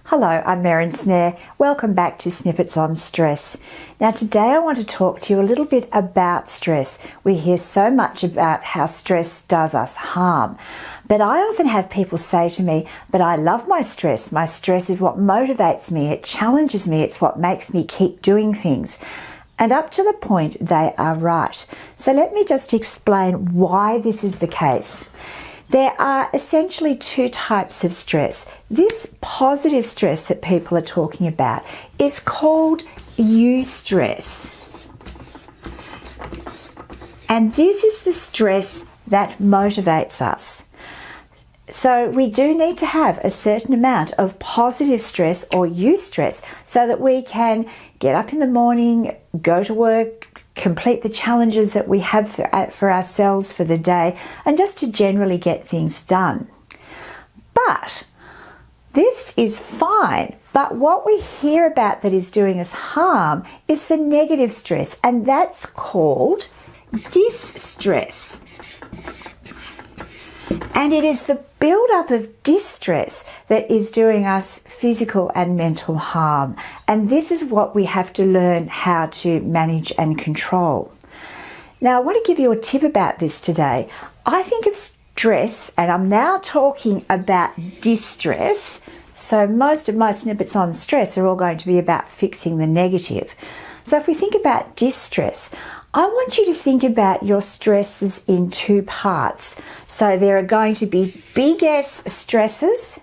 Hello, I'm Merryn Snare. Welcome back to Snippets on Stress. Now today I want to talk to you a little bit about stress. We hear so much about how stress does us harm. But I often have people say to me, but I love my stress. My stress is what motivates me. It challenges me. It's what makes me keep doing things. And up to the point, they are right. So let me just explain why this is the case. There are essentially two types of stress. This positive stress that people are talking about is called eustress. And this is the stress that motivates us. So we do need to have a certain amount of positive stress or eustress so that we can get up in the morning, go to work, complete the challenges that we have for ourselves for the day, and just to generally get things done. But this is fine. But what we hear about that is doing us harm is the negative stress, and that's called distress. And it is the build-up of distress that is doing us physical and mental harm. And this is what we have to learn how to manage and control. Now, I want to give you a tip about this today. I think of stress, and I'm now talking about distress. So most of my snippets on stress are all going to be about fixing the negative. So if we think about distress, I want you to think about your stresses in two parts. So there are going to be big S stresses.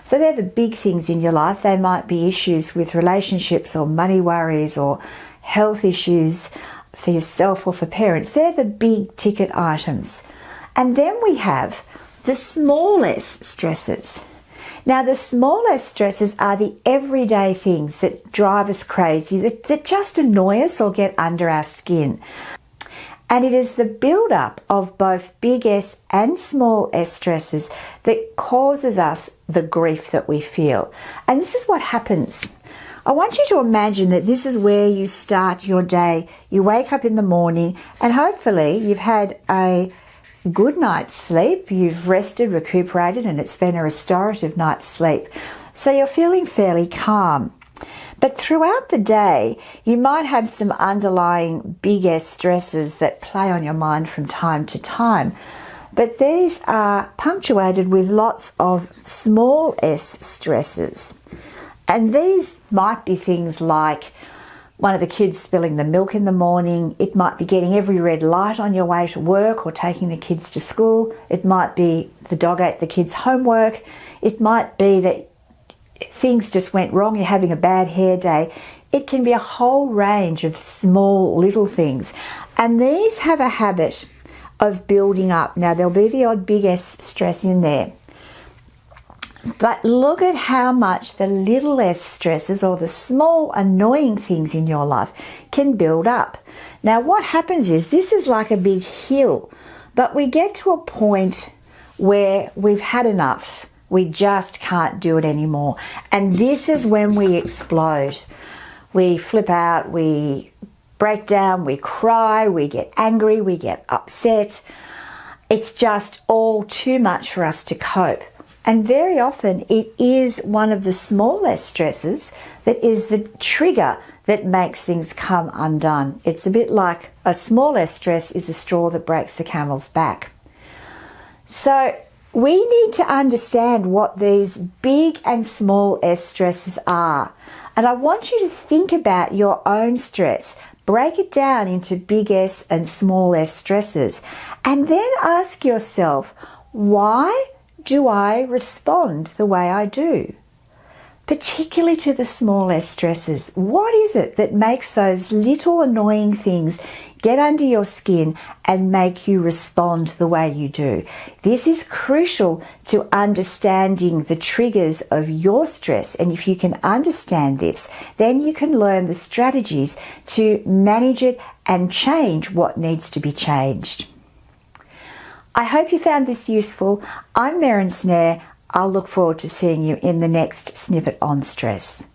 So they're the big things in your life. They might be issues with relationships or money worries or health issues for yourself or for parents. They're the big ticket items. And then we have the small S stresses. Now, the small S stresses are the everyday things that drive us crazy, that just annoy us or get under our skin. And it is the build-up of both big S and small S stresses that causes us the grief that we feel. And this is what happens. I want you to imagine that this is where you start your day. You wake up in the morning and hopefully you've had a good night's sleep, you've rested, recuperated, and it's been a restorative night's sleep. So you're feeling fairly calm. But throughout the day, you might have some underlying big S stresses that play on your mind from time to time. But these are punctuated with lots of small S stresses. And these might be things like one of the kids spilling the milk in the morning. It might be getting every red light on your way to work or taking the kids to school. It might be the dog ate the kids' homework. It might be that things just went wrong, you're having a bad hair day. It can be a whole range of small little things. And these have a habit of building up. Now, there'll be the odd big S stress in there. But look at how much the little S stresses or the small annoying things in your life can build up. Now what happens is this is like a big hill, but we get to a point where we've had enough. We just can't do it anymore. And this is when we explode. We flip out, we break down, we cry, we get angry, we get upset. It's just all too much for us to cope. And very often it is one of the smallest stresses that is the trigger that makes things come undone. It's a bit like a small stress is a straw that breaks the camel's back. So we need to understand what these big and small S stresses are. And I want you to think about your own stress. Break it down into big S and small S stresses. And then ask yourself, why do I respond the way I do? Particularly to the small S stresses. What is it that makes those little annoying things get under your skin and make you respond the way you do? This is crucial to understanding the triggers of your stress. And if you can understand this, then you can learn the strategies to manage it and change what needs to be changed. I hope you found this useful. I'm Merryn Snare. I'll look forward to seeing you in the next snippet on stress.